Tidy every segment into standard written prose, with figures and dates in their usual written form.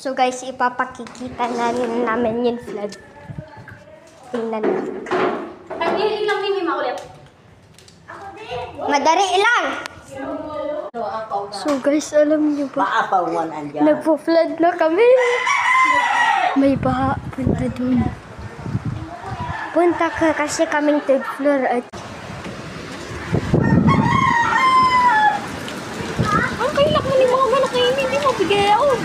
So guys, ipapakikita namin yung flood. Tingnan natin. Pag-ihiling lang din, maulit. Madari lang! So guys, alam niyo ba? Maapawan andyan. Nagpo-flood na kami. May baha. Punta dun. Punta ka kasi kaming third floor at... Ang kailak mo ni mga malaki, hindi mo bigay ako.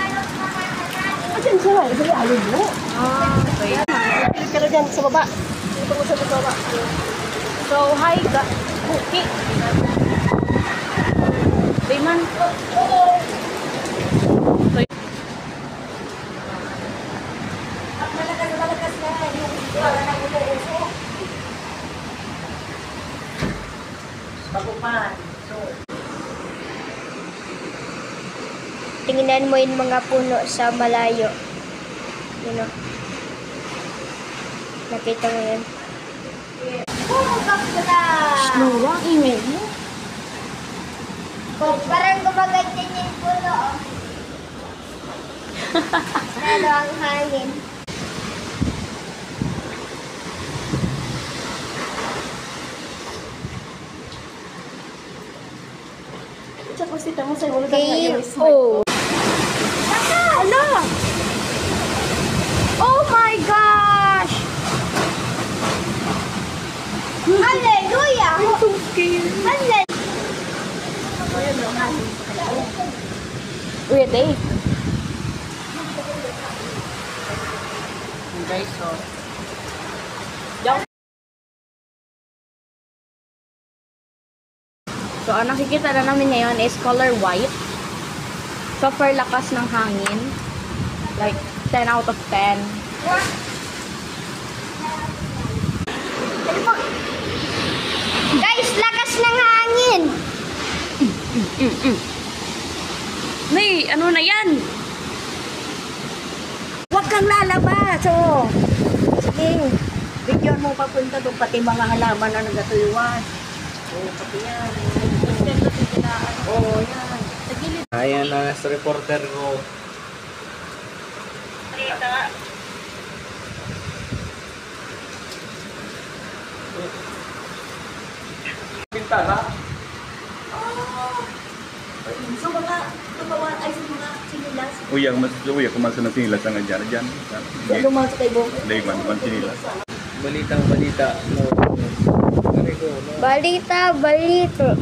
Ayan siya, isang alin mo. Okay. Pero dyan sa baba. Ito mo sa baba. So, hi guys. Okay. Bayman. Malakas na. Yung wala na umuuso. Pagupan. Tingnan mo yung mga puno sa malayo. Yun o. Nakita mo yun. Snow, ang email mo. Parang gumaganyan yung puno o. Pero ang hangin. Tsaka sita mo sa'yo. Wala K.O. Hala! Oh my gosh! Hallelujah! I'm so scared. Hallelujah! Wait, eh. Guys, so. So, ang nakikita na namin ngayon is color white. Super lakas ng hangin. Like, 10 out of 10. Guys, lakas ng hangin! May, ano na yan? Huwag kang lalabas, oh. Sige. Bigyan mo papunta doon, pati mga halaman na nagatuyuan. Oh, pati yan. Oh, yan. Ayan na sa reporter ko. Bintana? So, mga tumawan, ay sa mga sinilas. Uyang mas uyang kumansa ng sinilas ang dyan. Dyan. Lumas kay Bong. Dayman man sinilas. Balitang balita. Balita, balito.